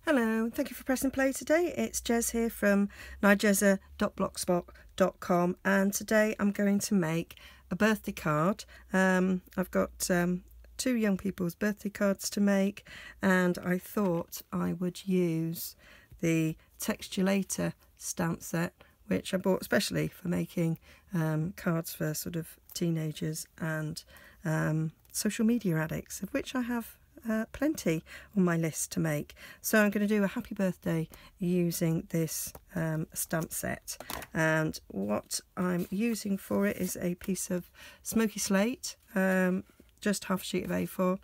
Hello, thank you for pressing play today. It's Jez here from Nigezza.blogspot.com, and today I'm going to make a birthday card. I've got two young people's birthday cards to make, and I thought I would use the Textulator stamp set, which I bought especially for making cards for sort of teenagers and social media addicts, of which I have plenty on my list to make. So I'm going to do a happy birthday using this stamp set, and what I'm using for it is a piece of smoky slate, just half a sheet of A4,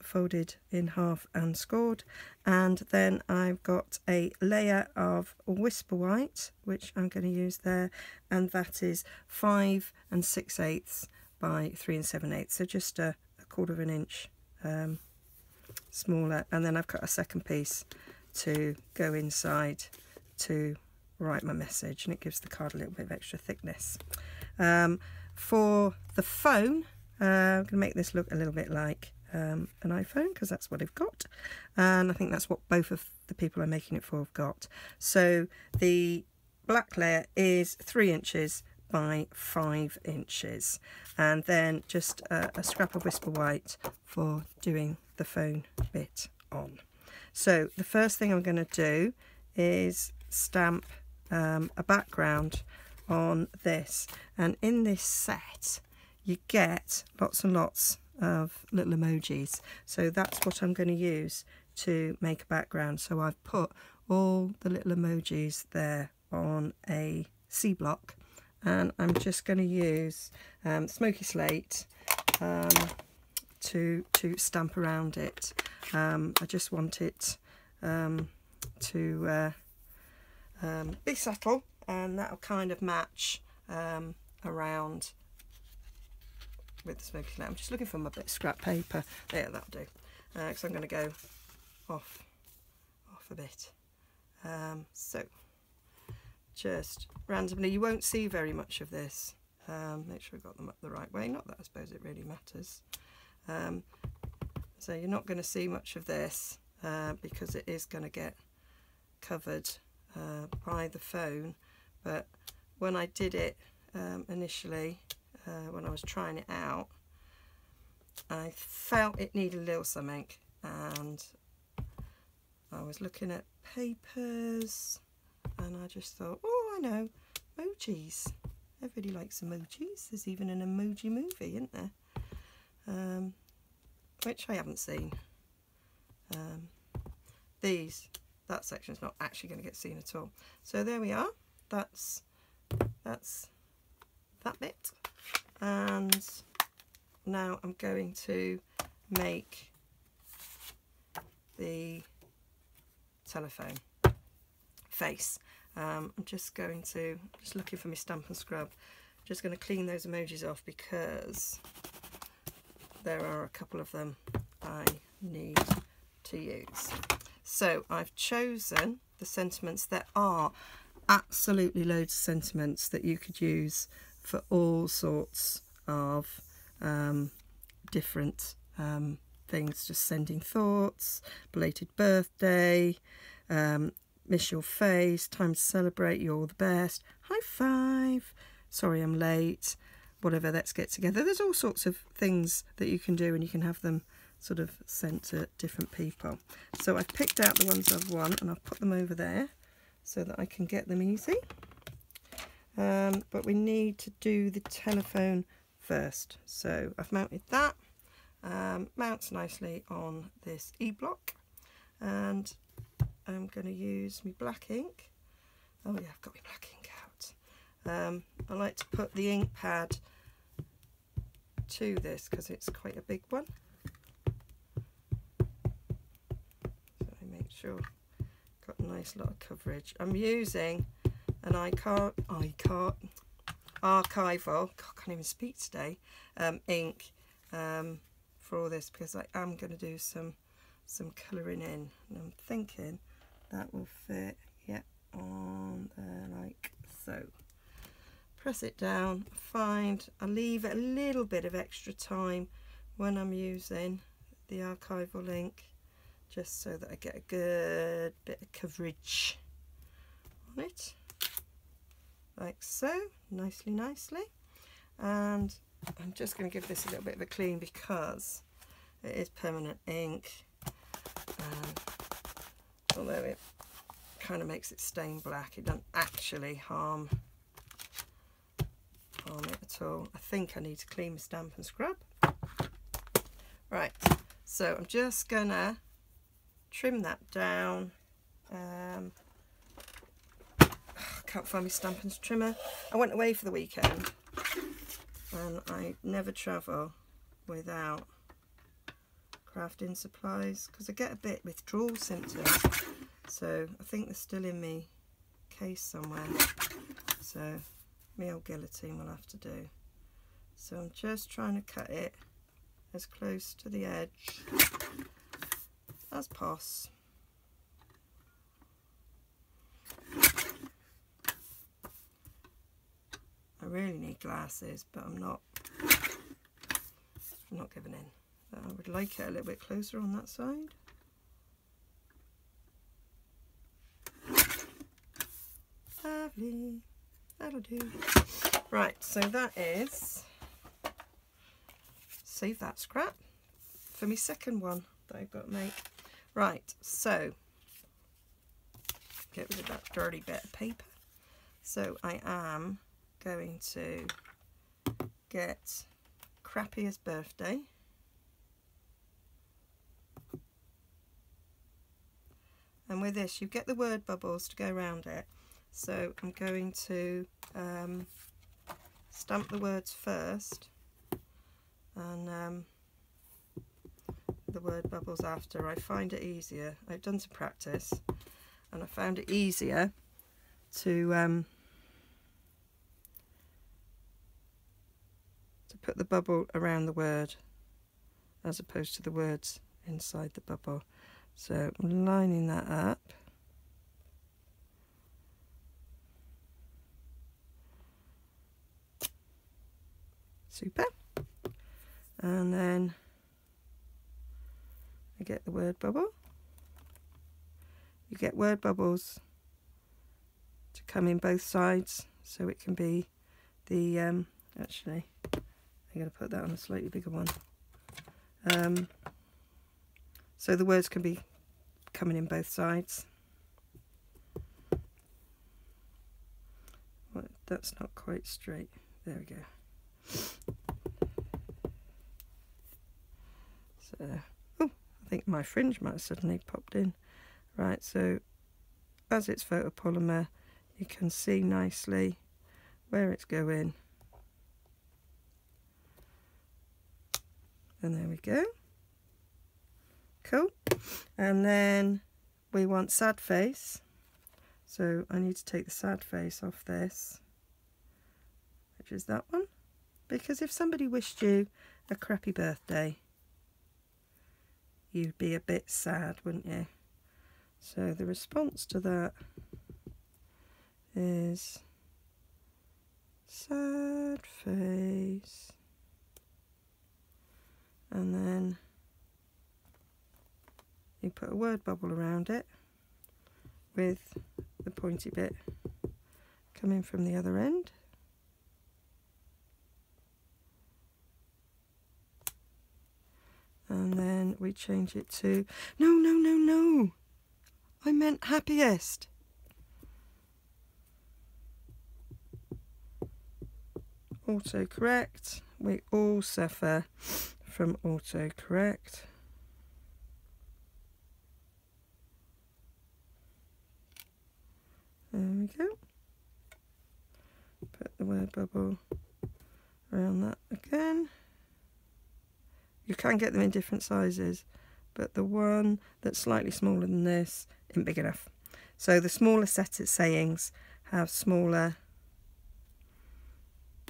folded in half and scored, and then I've got a layer of Whisper White which I'm going to use there, and that is 5 6/8 by 3 7/8, so just a quarter of an inch smaller. And then I've got a second piece to go inside to write my message, and it gives the card a little bit of extra thickness. For the phone, I'm going to make this look a little bit like an iPhone, because that's what I've got, and I think that's what both of the people I'm making it for have got. So the black layer is 3 inches by 5 inches, and then just a scrap of Whisper White for doing the phone bit on. So the first thing I'm going to do is stamp a background on this, and in this set you get lots and lots of little emojis, so that's what I'm going to use to make a background. So I've put all the little emojis there on a C block, and I'm just going to use smoky slate to stamp around it. I just want it to be subtle, and that'll kind of match around with the smoky slate. I'm just looking for my bit of scrap paper. There, that'll do, because I'm going to go off a bit. So just randomly, you won't see very much of this. Make sure I've got them up the right way. Not that I suppose it really matters. So you're not going to see much of this because it is going to get covered by the phone. But when I did it initially, when I was trying it out, I felt it needed a little something, and I was looking at papers, and I just thought, oh, I know, emojis. Everybody likes emojis. There's even an emoji movie, isn't there? Which I haven't seen. That section's not actually going to get seen at all. So there we are. That's that bit. And now I'm going to make the telephone face. I'm just looking for my Stampin' Scrub. I'm just going to clean those emojis off because there are a couple of them I need to use. So I've chosen the sentiments. There are absolutely loads of sentiments that you could use for all sorts of different things. Just sending thoughts, belated birthday, miss your face, time to celebrate, you're the best, high five, sorry I'm late, whatever, let's get together. There's all sorts of things that you can do, and you can have them sort of sent to different people. So I've picked out the ones I've won, and I've put them over there so that I can get them easy. But we need to do the telephone first. So I've mounted that, mounts nicely on this E-block, and I'm going to use my black ink. Oh yeah, I've got my black ink out. I like to put the ink pad to this because it's quite a big one. So I make sure I've got a nice lot of coverage. I'm using an archival, God, I can't even speak today, ink for all this, because I am going to do some colouring in, and I'm thinking that will fit, yeah, on there like so. Press it down, I leave a little bit of extra time when I'm using the archival ink just so that I get a good bit of coverage on it, like so, nicely. And I'm just going to give this a little bit of a clean because it is permanent ink, although it kind of makes it stain black, it doesn't actually harm it at all. I think I need to clean my Stampin' scrub. Right, so I'm just gonna trim that down. I can't find my Stampin' trimmer. I went away for the weekend and I never travel without crafting supplies because I get a bit withdrawal symptoms, so I think they're still in me case somewhere, so my old guillotine will have to do. So I'm just trying to cut it as close to the edge as possible. I really need glasses, but I'm not giving in. I would like it a little bit closer on that side. Lovely, that'll do. Right, so that is, save that scrap for my second one that I've got to make. Right, so get rid of that dirty bit of paper. So I am going to get Crappier's Birthday. And with this, you get the word bubbles to go around it. So I'm going to stamp the words first and the word bubbles after. I find it easier. I've done some practice and I found it easier to put the bubble around the word as opposed to the words inside the bubble. So I'm lining that up. Super. And then I get the word bubble. You get word bubbles to come in both sides, so it can be the actually I'm going to put that on a slightly bigger one. So the words can be coming in both sides. Well, that's not quite straight. There we go. So, oh, I think my fringe might have suddenly popped in. Right, so as it's photopolymer, you can see nicely where it's going. And there we go. Cool. And then we want sad face. So I need to take the sad face off this, which is that one. Because if somebody wished you a crappy birthday, you'd be a bit sad, wouldn't you? So the response to that is sad face. And then you put a word bubble around it with the pointy bit coming from the other end. And then we change it to, no, I meant happiest. Autocorrect. We all suffer from autocorrect. There we go. Put the word bubble around that again. You can get them in different sizes, but the one that's slightly smaller than this isn't big enough. So the smaller set of sayings have smaller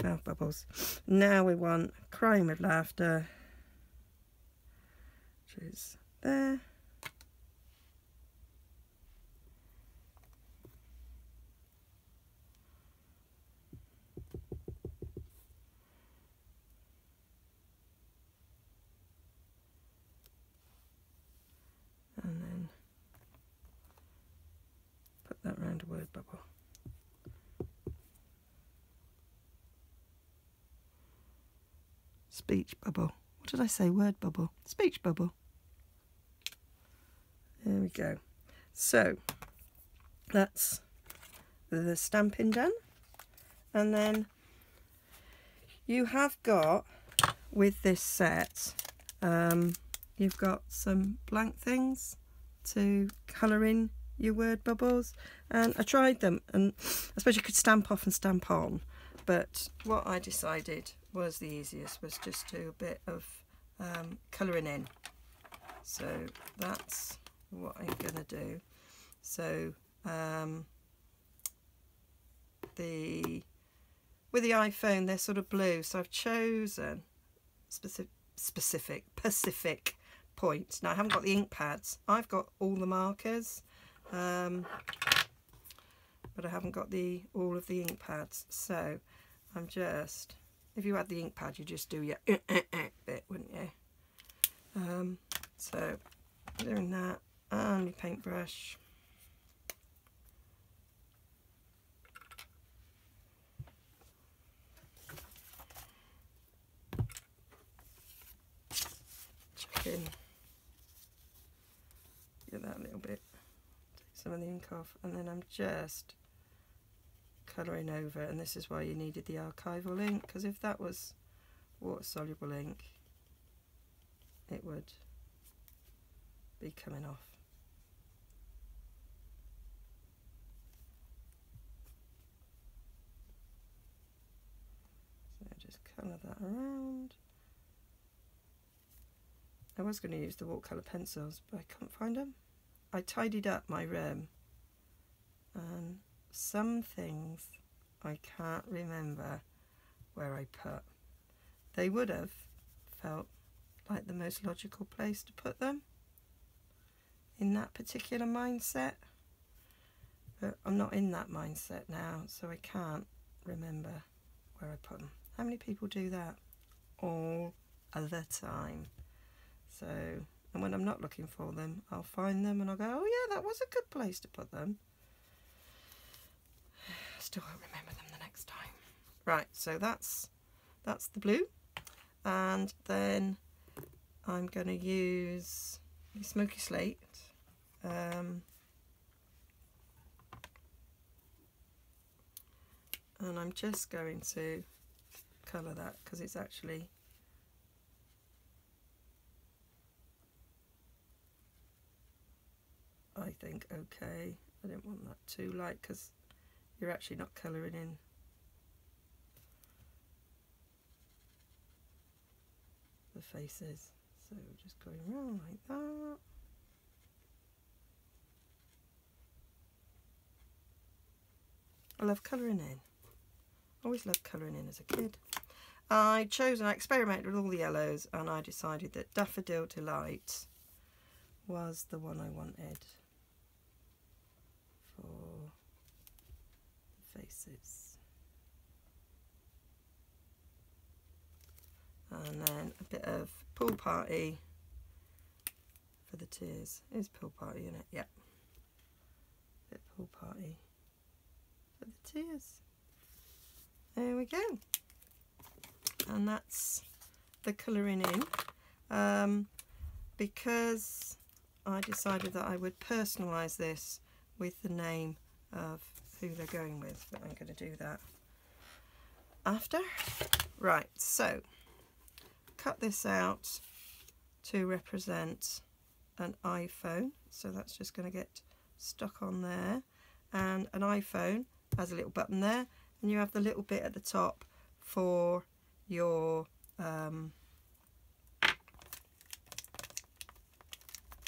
mouth bubbles. Now we want crying with laughter, which is there. And word bubble. Speech bubble. What did I say? Word bubble. Speech bubble. There we go. So that's the Stampin' done. And then you have got, with this set, you've got some blank things to colour in your word bubbles, and I tried them, and I suppose you could stamp off and stamp on, but what I decided was the easiest was just do a bit of colouring in. So that's what I'm going to do. So with the iPhone, they're sort of blue, so I've chosen Pacific Point. Now I haven't got the ink pads. I've got all the markers, but I haven't got all of the ink pads. So I'm just, if you had the ink pad, you just do your bit, wouldn't you? So doing that, and your paintbrush. In, get that a little bit, take some of the ink off, and then I'm just colouring over, and this is why you needed the archival ink, because if that was water soluble ink it would be coming off. So just colour that around. I was going to use the watercolour pencils, but I couldn't find them. I tidied up my room, and some things I can't remember where I put. They would have felt like the most logical place to put them in that particular mindset, but I'm not in that mindset now, so I can't remember where I put them. How many people do that all the time? So, and when I'm not looking for them, I'll find them and I'll go, oh yeah, that was a good place to put them. I still won't remember them the next time. Right, so that's the blue, and then I'm going to use the smoky slate. And I'm just going to colour that because it's actually I think okay. I don't want that too light because you're actually not colouring in the faces. So just going around like that. I love colouring in. Always loved colouring in as a kid. I experimented with all the yellows, and I decided that Daffodil Delight was the one I wanted for the faces. And then a bit of Pool Party for the tears. Is Pool Party in it? Yep. Bit of Pool Party for the tears. There we go. And that's the colouring in. Because I decided that I would personalise this with the name of who they're going with, but I'm going to do that after. Right, so cut this out to represent an iPhone, so that's just going to get stuck on there, and an iPhone has a little button there, and you have the little bit at the top for your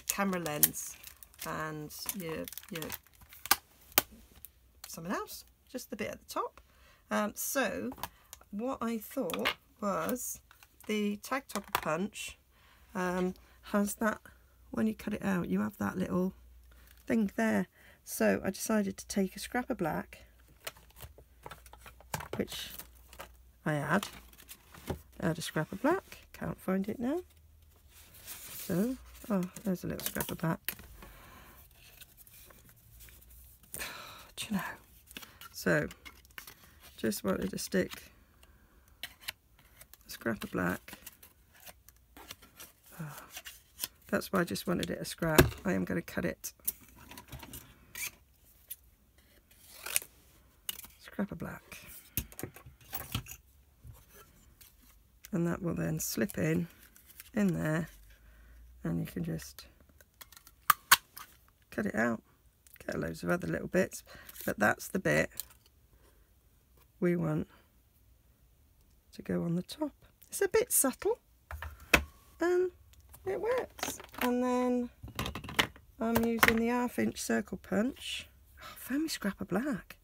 camera lens and your something else, just the bit at the top. So what I thought was the Tag Topper Punch has that, when you cut it out you have that little thing there, so I decided to take a scrap of black, which I add a scrap of black, can't find it now, so oh, there's a little scrap of black. do you know? So just wanted to stick a scrap of black. Oh, that's why I just wanted it a scrap. I am going to cut it. Scrap of black. And that will then slip in there, and you can just cut it out. Get loads of other little bits, but that's the bit we want to go on the top. It's a bit subtle and it works. And then I'm using the 1/2 inch circle punch. Oh, I found me scrap of black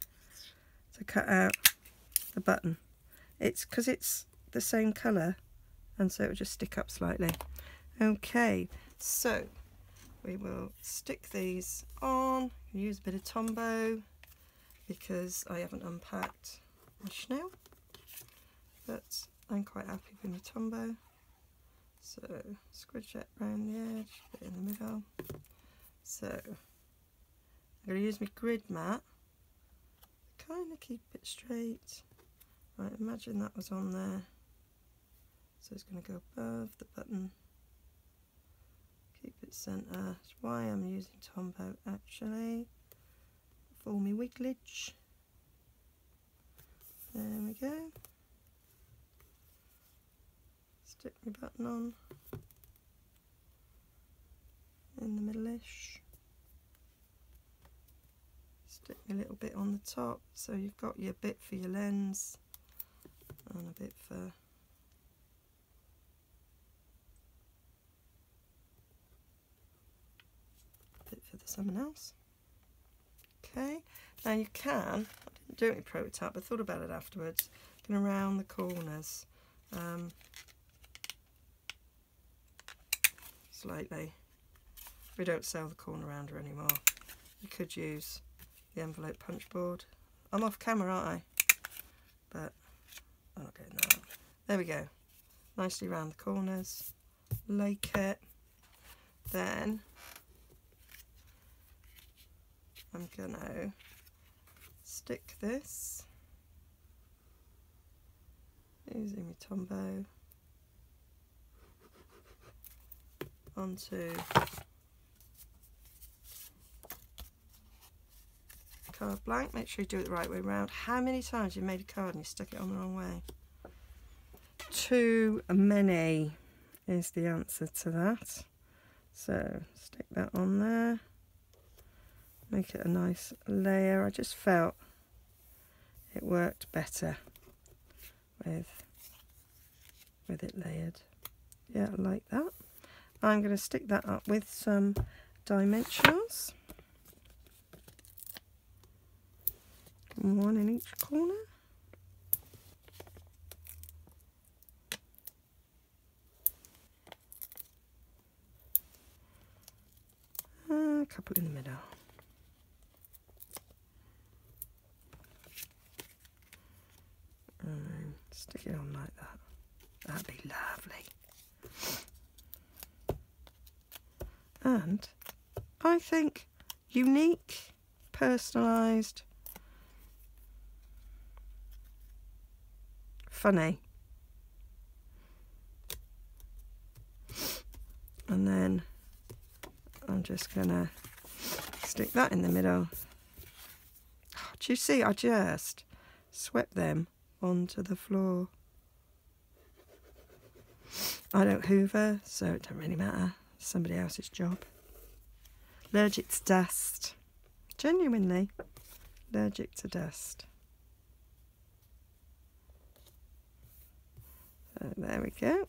to cut out the button. It's because it's the same colour, and so it will just stick up slightly. Okay, so we will stick these on. Use a bit of Tombow because I haven't unpacked my Schnell, but I'm quite happy with my Tombow. So squidge it around the edge, put it in the middle. So I'm going to use my grid mat, kind of keep it straight. Right, imagine that was on there. So it's going to go above the button. Keep it centre. That's why I'm using Tombow actually for me wigglage. There we go. Stick my button on in the middle-ish. Stick a little bit on the top, so you've got your bit for your lens and a bit for something else. Okay, now you can, I didn't do any prototype, I thought about it afterwards, going around the corners slightly. We don't sell the corner rounder anymore. You could use the envelope punch board. I'm off camera, aren't I? But I'm not doing that. There we go. Nicely round the corners. Like it. Then I'm gonna stick this using my Tombow onto card blank. Make sure you do it the right way around. How many times you've made a card and you stuck it on the wrong way? Too many is the answer to that. So stick that on there. Make it a nice layer. I just felt it worked better with it layered. Yeah, I like that. I'm going to stick that up with some dimensionals. One in each corner. A couple in the middle. And stick it on like that. That'd be lovely. And I think unique, personalised, funny. And then I'm just gonna stick that in the middle. Oh, do you see? I just swept them onto the floor. I don't hoover, so it don't really matter. It's somebody else's job. Allergic to dust. Genuinely allergic to dust. So there we go.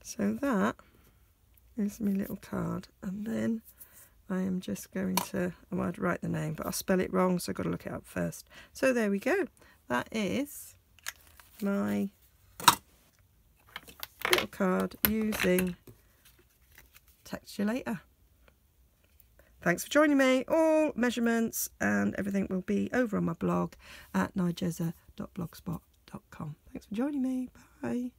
So that is my little card, and then I am just going to, well, I'd write the name, but I'll spell it wrong, so I've got to look it up first. So there we go. That is my little card using Textulator. Thanks for joining me. All measurements and everything will be over on my blog at nigezza.blogspot.com. Thanks for joining me. Bye.